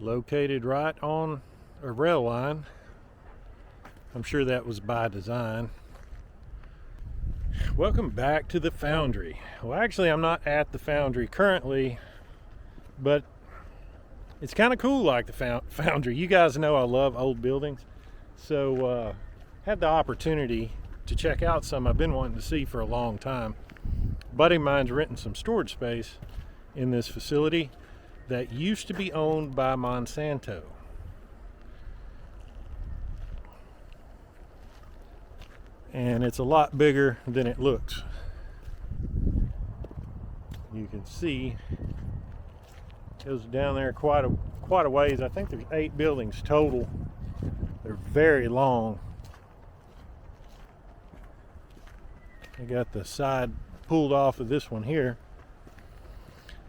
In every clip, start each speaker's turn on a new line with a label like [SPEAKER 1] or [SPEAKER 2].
[SPEAKER 1] Located right on a rail line. I'm sure that was by design. Welcome back to the foundry. Well, actually, I'm not at the foundry currently, but it's kind of cool like the foundry. You guys know I love old buildings, so had the opportunity to check out some I've been wanting to see for a long time. A buddy of mine's renting some storage space in this facility that used to be owned by Monsanto. And it's a lot bigger than it looks. You can see it goes down there quite a ways. I think there's 8 buildings total. They're very long. I got the side pulled off of this one here.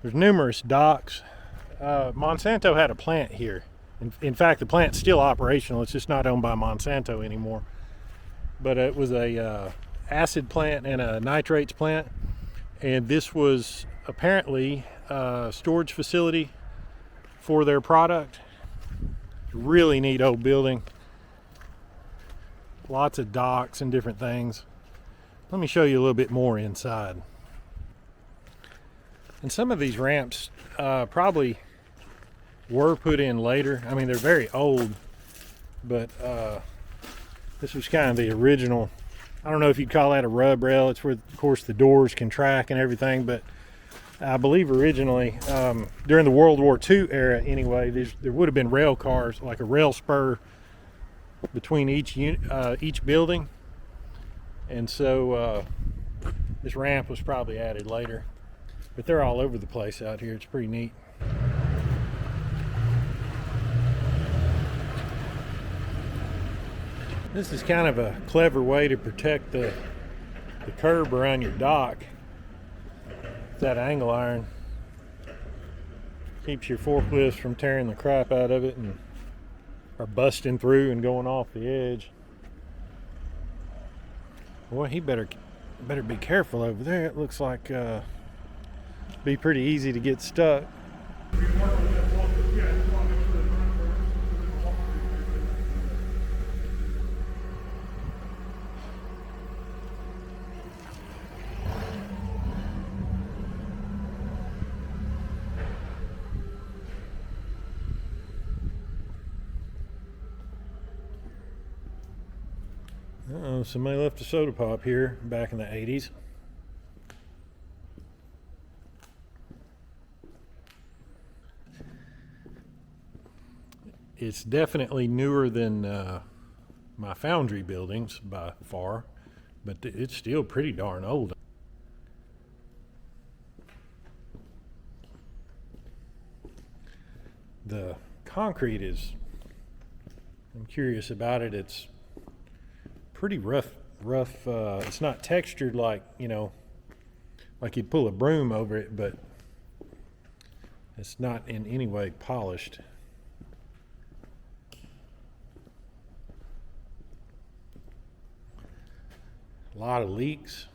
[SPEAKER 1] There's numerous docks. Monsanto had a plant here. In fact, the plant's still operational. It's just not owned by Monsanto anymore. But it was a acid plant and a nitrates plant, and this was apparently a storage facility for their product. Really neat old building. Lots of docks and different things. Let me show you a little bit more inside. And some of these ramps probably were put in later. I mean, they're very old, but this was kind of the original. I don't know if you'd call that a rub rail. It's where, of course, the doors can track and everything, but I believe originally, during the World War II era anyway, there would have been rail cars, like a rail spur between each building. And so this ramp was probably added later. But they're all over the place out here. It's pretty neat. This is kind of a clever way to protect the curb around your dock. That angle iron keeps your forklifts from tearing the crap out of it and or busting through and going off the edge. Boy, he better be careful over there. It looks like be pretty easy to get stuck. Uh-oh, somebody left a soda pop here back in the 80s. It's definitely newer than my foundry buildings by far, but it's still pretty darn old. The concrete is, I'm curious about it, it's pretty rough. It's not textured like, you know, like you'd pull a broom over it, but it's not in any way polished. A lot of leaks.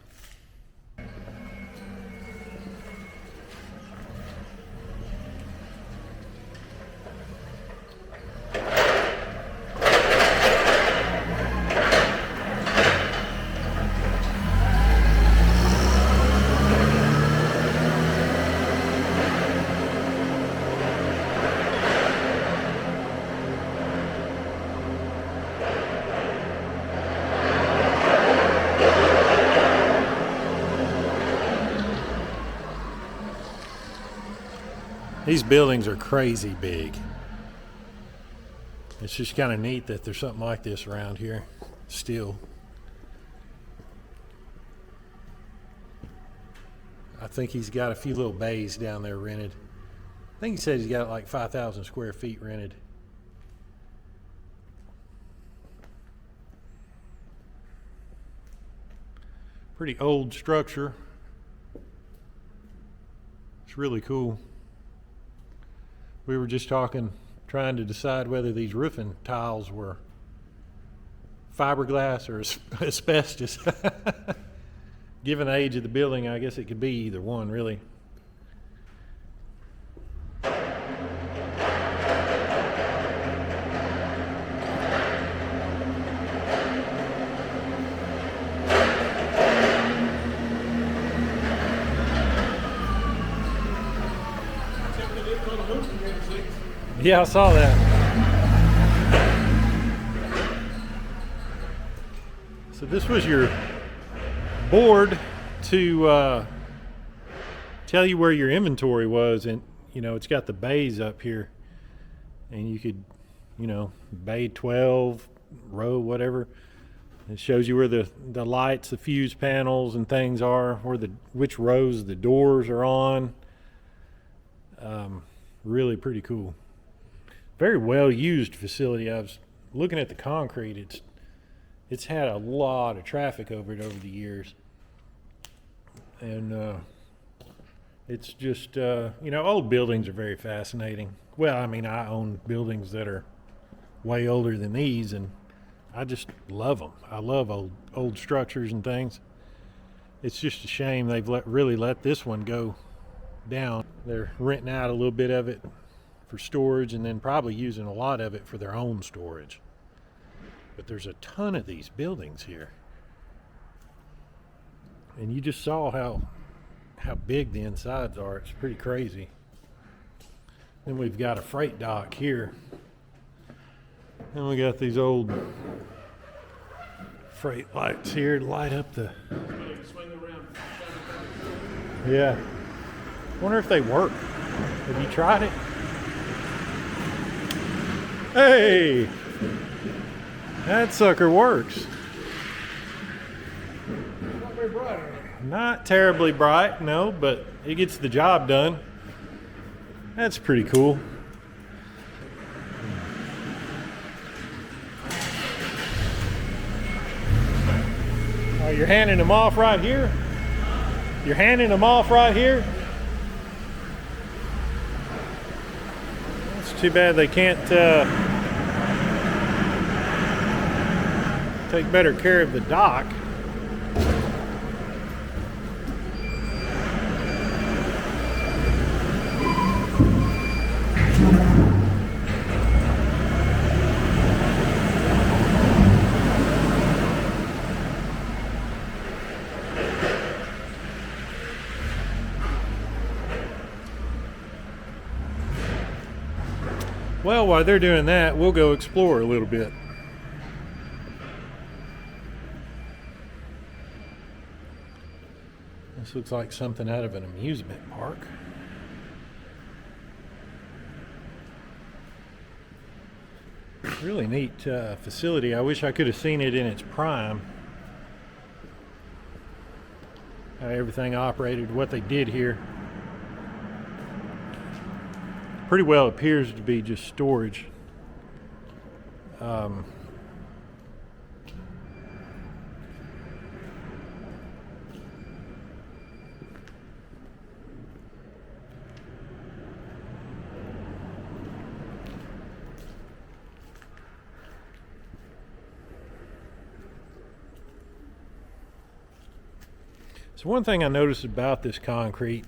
[SPEAKER 1] These buildings are crazy big. It's just kind of neat that there's something like this around here still. I think he's got a few little bays down there rented. I think he said he's got like 5,000 square feet rented. Pretty old structure. It's really cool. We were just trying to decide whether these roofing tiles were fiberglass or asbestos. Given the age of the building, I guess it could be either one, really. Yeah, I saw that. So this was your board to tell you where your inventory was, and you know it's got the bays up here, and you could, you know, bay 12, row whatever. It shows you where the lights, the fuse panels and things are, where which rows the doors are on. Really pretty cool. Very well used facility. I was looking at the concrete. It's had a lot of traffic over it over the years, and it's just you know, old buildings are very fascinating. Well, I mean, I own buildings that are way older than these, and I just love them. I love old structures and things. It's just a shame they've really let this one go down. They're renting out a little bit of it for storage, and then probably using a lot of it for their own storage. But there's a ton of these buildings here, and you just saw how big the insides are. It's pretty crazy. Then we've got a freight dock here, and we got these old freight lights here to light up the. Yeah. Wonder if they work. Have you tried it? Hey, that sucker works.
[SPEAKER 2] Not very bright.
[SPEAKER 1] Not terribly bright, no, but it gets the job done. That's pretty cool. Oh, you're handing them off right here? You're handing them off right here? It's too bad they can't take better care of the dock. Well, while they're doing that, we'll go explore a little bit. This looks like something out of an amusement park. Really neat facility. I wish I could have seen it in its prime. How everything operated, what they did here. Pretty well appears to be just storage. So one thing I noticed about this concrete,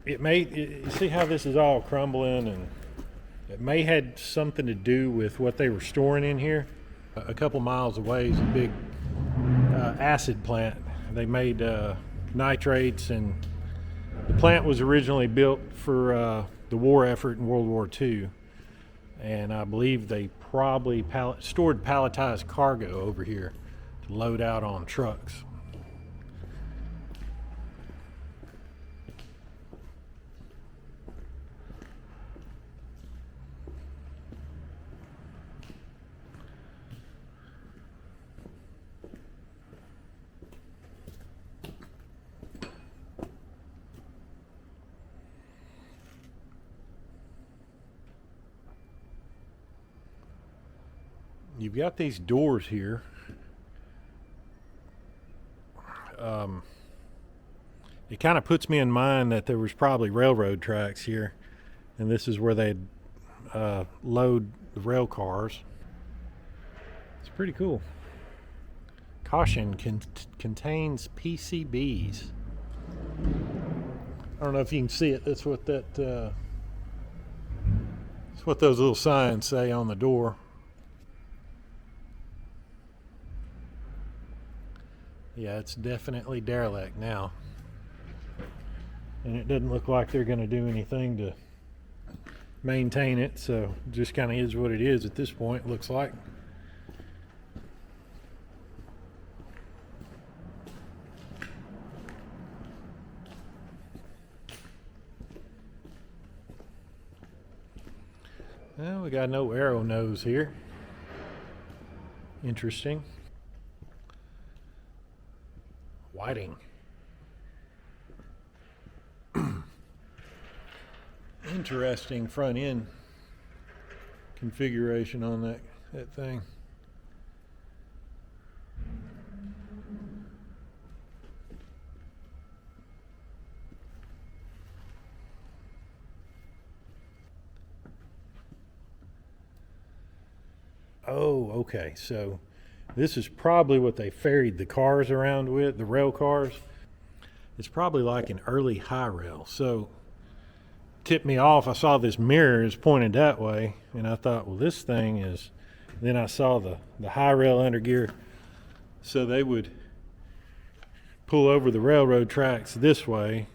[SPEAKER 1] you see how this is all crumbling, and it may had something to do with what they were storing in here. A couple miles away is a big acid plant. They made nitrates, and the plant was originally built for the war effort in World War II. And I believe they probably stored palletized cargo over here to load out on trucks. You've got these doors here. It kind of puts me in mind that there was probably railroad tracks here, and this is where they'd load the rail cars. It's pretty cool. Caution, contains PCBs. I don't know if you can see it. That's what that's what those little signs say on the door. Yeah, it's definitely derelict now. And it doesn't look like they're going to do anything to maintain it, so it just kind of is what it is at this point, it looks like. Well, we got no arrow nose here. Interesting. Whiting. Interesting front end configuration on that thing. Oh, okay. So this is probably what they ferried the cars around with, the rail cars. It's probably like an early high rail. So tipped me off. I saw this mirror is pointed that way, and I thought, well, this thing is. Then I saw the high rail undergear. So they would pull over the railroad tracks this way,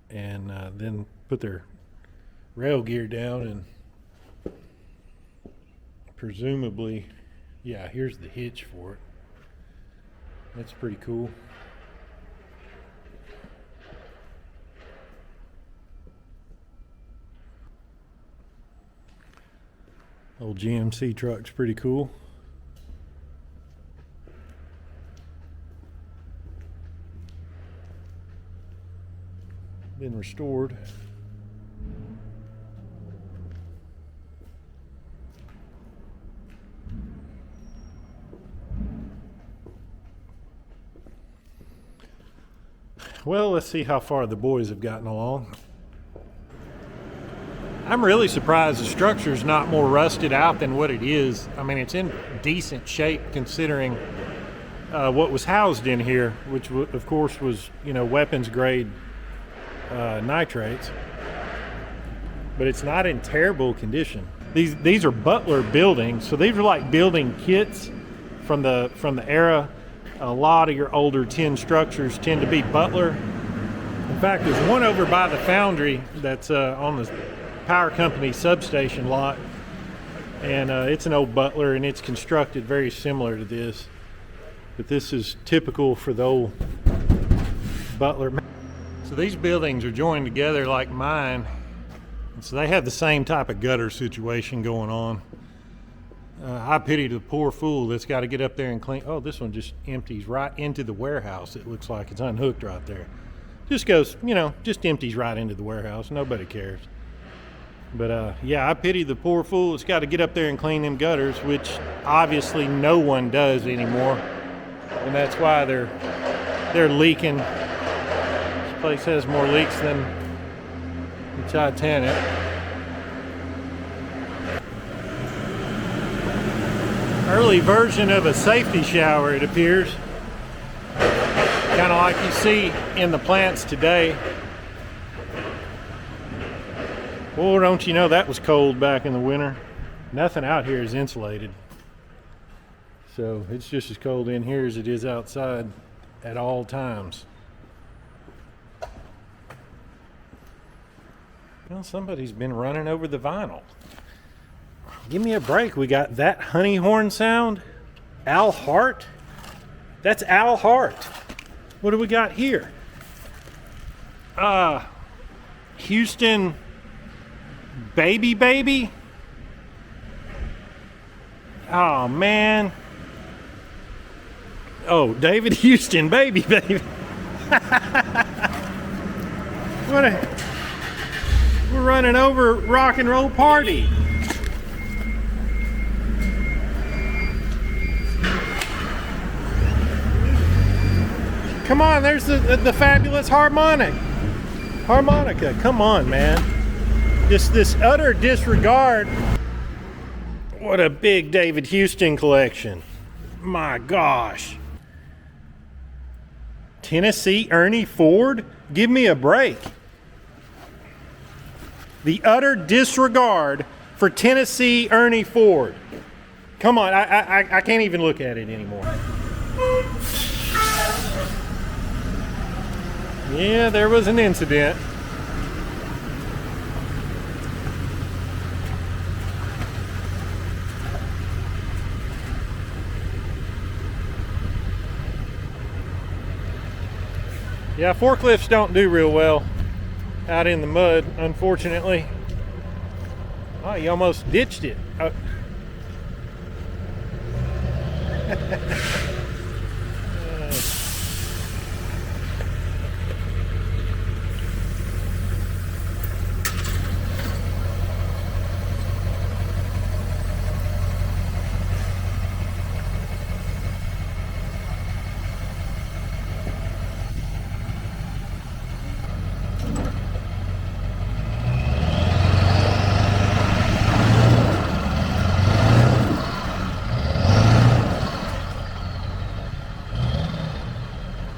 [SPEAKER 1] and then put their rail gear down, and presumably, yeah, here's the hitch for it. That's pretty cool. Old GMC truck's pretty cool. Been restored. Well, let's see how far the boys have gotten along. I'm really surprised the structure's not more rusted out than what it is. I mean, it's in decent shape considering what was housed in here, which of course was, weapons grade nitrates. But it's not in terrible condition. These are Butler buildings, so these are like building kits from the era. A lot of your older tin structures tend to be Butler. In fact, there's one over by the foundry that's on the power company substation lot, and it's an old Butler, and it's constructed very similar to this, but this is typical for the old Butler. So these buildings are joined together like mine, and so they have the same type of gutter situation going on. I pity the poor fool that's got to get up there and clean. Oh, this one just empties right into the warehouse. It looks like it's unhooked right there. Just goes, just empties right into the warehouse. Nobody cares. But yeah, I pity the poor fool that's got to get up there and clean them gutters, which obviously no one does anymore, and that's why they're leaking. This place has more leaks than the Titanic. Early version of a safety shower, it appears. Kind of like you see in the plants today. Well, don't you know that was cold back in the winter? Nothing out here is insulated. So it's just as cold in here as it is outside at all times. Well, somebody's been running over the vinyl. Give me a break. We got that honey horn sound. Al Hart. That's Al Hart. What do we got here? Houston Baby Baby. Oh man. Oh, David Houston Baby Baby. We're running over Rock and Roll Party. Come on, there's the fabulous harmonica. Come on, man. This utter disregard. What a big David Houston collection. My gosh. Tennessee Ernie Ford? Give me a break. The utter disregard for Tennessee Ernie Ford. Come on, I can't even look at it anymore. Yeah, there was an incident. Yeah, forklifts don't do real well out in the mud, unfortunately. Oh, you almost ditched it. Oh.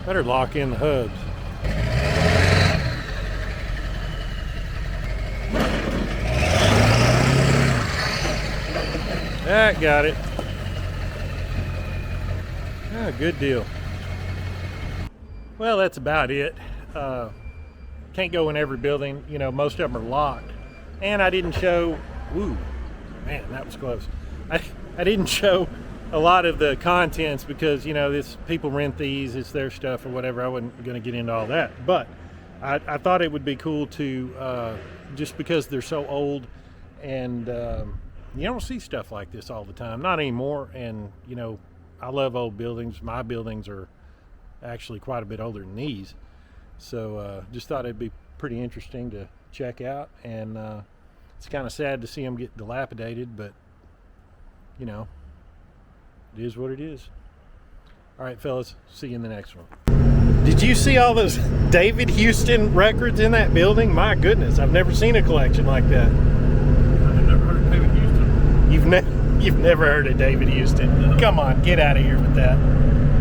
[SPEAKER 1] Better lock in the hubs. That got it. Ah, good deal. Well, that's about it. Can't go in every building. You know, most of them are locked. And I didn't show, ooh, man, that was close. I didn't show a lot of the contents because, you know, this people rent these, it's their stuff or whatever. I wasn't going to get into all that. But I thought it would be cool to, just because they're so old and you don't see stuff like this all the time. Not anymore. And, you know, I love old buildings. My buildings are actually quite a bit older than these. So just thought it'd be pretty interesting to check out. And it's kind of sad to see them get dilapidated, but, you know, it is what it is. All right, fellas, see you in the next one. Did you see all those David Houston records in that building? My goodness, I've never seen a collection like that.
[SPEAKER 2] I've never heard of David Houston.
[SPEAKER 1] You've never heard of David Houston?
[SPEAKER 2] No.
[SPEAKER 1] Come on, get out of here with that.